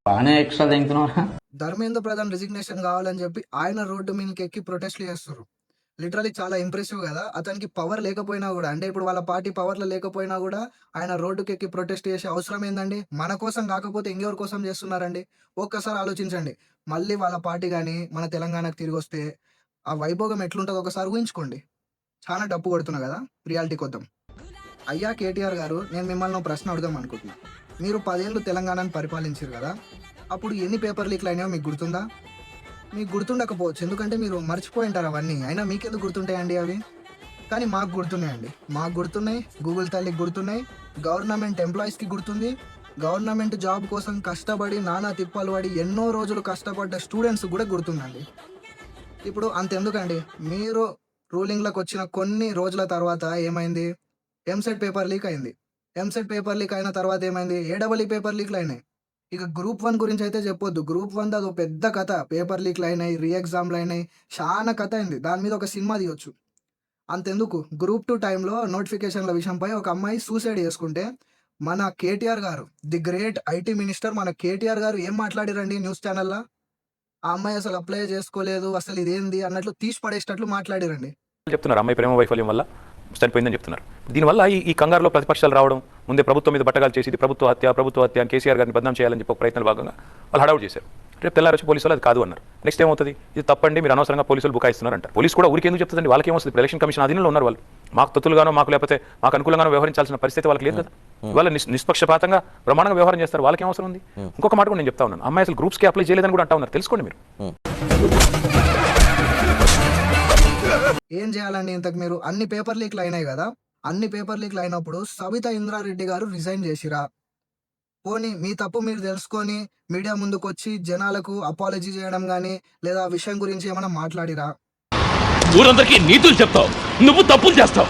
బాగానే ఎక్స్ట్రా తింటున్నారా? ధర్మేంద్ర ప్రధాన్ రిజిగ్నేషన్ కావాలని చెప్పి ఆయన రోడ్డు మీదకి ఎక్కి ప్రొటెస్ట్లు చేస్తారు. లిటరలీ చాలా ఇంప్రెసివ్ కదా. అతనికి పవర్ లేకపోయినా కూడా, అంటే ఇప్పుడు వాళ్ళ పార్టీ పవర్లో లేకపోయినా కూడా ఆయన రోడ్డుకి ఎక్కి ప్రొటెస్ట్ చేసే అవసరం ఏందండి? మన కోసం కాకపోతే ఇంకెవరి కోసం చేస్తున్నారండి? ఒక్కసారి ఆలోచించండి. మళ్ళీ వాళ్ళ పార్టీ కానీ మన తెలంగాణకు తిరిగి వస్తే ఆ వైభోగం ఎట్లుంటుందో ఒకసారి ఊహించుకోండి. చాలా డప్పు కొడుతున్నా కదా రియాలిటీ కొద్దాం. అయ్యా కేటీఆర్ గారు, నేను మిమ్మల్ని ఒక ప్రశ్న అడుగుదాం అనుకుంటున్నా. మీరు 10 ఏళ్ళు తెలంగాణను పరిపాలించారు కదా. అప్పుడు ఎన్ని పేపర్ లీక్లు అయినాయో మీకు గుర్తుందా? మీకు గుర్తుండకపోవచ్చు. ఎందుకంటే మీరు మర్చిపోయి ఉంటారు అవన్నీ. అయినా మీకెందుకు గుర్తుంటాయండి అవి? కానీ మాకు గుర్తున్నాయండి. మాకు గుర్తున్నాయి. గూగుల్ తల్లికి గుర్తున్నాయి. గవర్నమెంట్ ఎంప్లాయీస్‌కి గుర్తుంది. గవర్నమెంట్ జాబ్ కోసం కష్టపడి నానా తిప్పలు పడి ఎన్నో రోజులు కష్టపడ్డ స్టూడెంట్స్ కూడా గుర్తుందండి. ఇప్పుడు అంతెందుకండి, మీరు రూలింగ్‌లోకి వచ్చిన కొన్ని రోజుల తర్వాత ఏమైంది? ఎంసెట్ పేపర్ లీక్ అయింది. ఎంసెట్ పేపర్ లీక్ అయిన తర్వాత ఏమైంది? ఏడబ్ల్యూ పేపర్ లీక్‌లు అయినాయి. ఇక గ్రూప్ 1 గురించి అయితే చెప్పొద్దు. గ్రూప్ 1 అదో పెద్ద కథ. పేపర్ లీక్‌లు అయినాయి, రీ ఎగ్జామ్‌లు అయినాయి. చానా కథ అయింది. దాని మీద ఒక సినిమా తీయొచ్చు. అంతెందుకు, గ్రూప్ 2 టైంలో నోటిఫికేషన్‌ల విషయంపై ఒక అమ్మాయి సూసైడ్ చేసుకుంటే, మన కేటీఆర్ గారు, ది గ్రేట్ ఐటీ మినిస్టర్ మన కేటీఆర్ గారు ఏం మాట్లాడిర్రండి న్యూస్ ఛానల్‌ల? ఆ అమ్మాయి అసలు అప్లై చేసుకోలేదు, అసలు ఇదేంది అన్నట్లు తీసి పడేసేటట్లు మాట్లాడిర్రండి. చెప్తున్నారు అమ్మాయి ప్రేమ వైఫల్యం వల్ల చనిపోయిందని చెప్తున్నారు. దీనివల్ల ఈ కంగారులో ప్రతిపక్షాలు రావడం, ముందే ప్రభుత్వం మీద బట్టగాలు చేసి ఇది ప్రభుత్వ హత్య అని కేసీఆర్ గారిని బదనాం చేయాలని చెప్పి ఒక ప్రయత్నాల భాగంగా వాళ్ళు హడావుడు చేశారు. రేపు తెల్లారొచ్చి పోలీసులు అది కాదు అన్నారు. నెక్స్ట్ ఏమవుతుంది? ఇది తప్పండి, మీరు అనవసరంగా పోలీసులు బుకాయిస్తున్నారు అంటారు. పోలీసు కూడా ఊరికి ఎందుకు చెప్తుందండి? వాళ్ళకి ఏమొస్తుంది? ఎలక్షన్ కమిషన్ అధీనంలో ఉన్నారు వాళ్ళు. మాకు తొత్తులుగానో మాకు లేకపోతే మాకు అనుకూలంగానో వ్యవహరించాల్సిన పరిస్థితి వాళ్ళకి లేదు కదా. వాళ్ళ నిష్పక్షపాతంగా ప్రమాణంగా వ్యవహారం చేస్తారు. వాళ్ళకి ఏం అవసరం ఉంది? ఇంకొక మాట కూడా నేను చెప్తా ఉన్నాను. అమ్మాయి అసలు గ్రూప్స్కి అప్లై చేయలేదని కూడా అంటా ఉన్నారు. తెలుసుకోండి మీరు. ఏం చేయాలండి ఇంతకు మీరు? అన్ని పేపర్ లీక్లు అయినాయి కదా. అన్ని పేపర్ లీక్లు అయినప్పుడు సబితా ఇంద్రారెడ్డి గారు రిజైన్ చేసిరా? పోనీ మీ తప్పు మీరు తెలుసుకొని మీడియా ముందుకొచ్చి జనాలకు అపాలజీ చేయడం కానీ, లేదా ఆ విషయం గురించి ఏమైనా మాట్లాడిరా? ఊరందరికీ నీతులు చెప్తావు, నువ్వు తప్పులు చేస్తావు.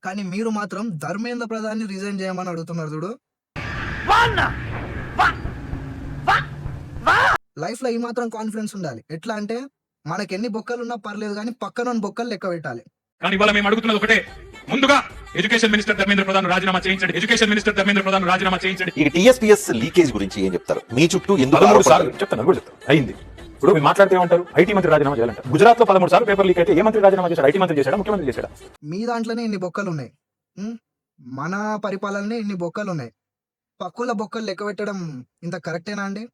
కానీ మీరు మాత్రం ధర్మేంద్ర ప్రధాన్ని రిజైన్ చేయమని అడుగుతున్నారు చూడు. లైఫ్ లో ఈ మాత్రం కాన్ఫిడెన్స్ ఉండాలి. ఎట్లా అంటే, మనకి ఎన్ని బొక్కలున్నా పర్లేదు కానీ పక్కన బొక్కలు లెక్క పెట్టాలి. కానీ ఇవాళ మేము అడుగుతున్నది ఒకటే, ముందుగా ఎడ్యుకేషన్ మినిస్టర్ ధర్మేంద్ర ప్రధాన్ రాజీనామా చేయించండి. ఎడ్యుకేషన్ మినిస్టర్ ధర్మేంద్ర ప్రధాన్ రాజీనామా చేయించండి. ఈ టీఎస్పీఎస్ లీకేజ్ గురించి ఏం చెప్తారు? మీ చుట్టూ ఎందుకు 13 సార్లు చెప్తాను కూడా చెప్తాను అయింది. ఇప్పుడు మీరు మాట్లాడితే ఏమంటారు? ఐటీ మంత్రి రాజీనామా చేయాలంటారు. గుజరాత్ లో 13 సార్లు పేపర్ లీక్ అయితే ఏ మంత్రి రాజీనామా చేశాడు? ఐటీ మంత్రి చేశాడా? ముఖ్యమంత్రి చేశాడా? మీ దాంట్లోనే ఇన్ని బొక్కలు ఉన్నాయి. మన పరిపాలననే ఇన్ని బొక్కలు ఉన్నాయి. పక్కుల బొక్కలు లెక్క పెట్టడం ఇంత కరెక్టేనా అండి?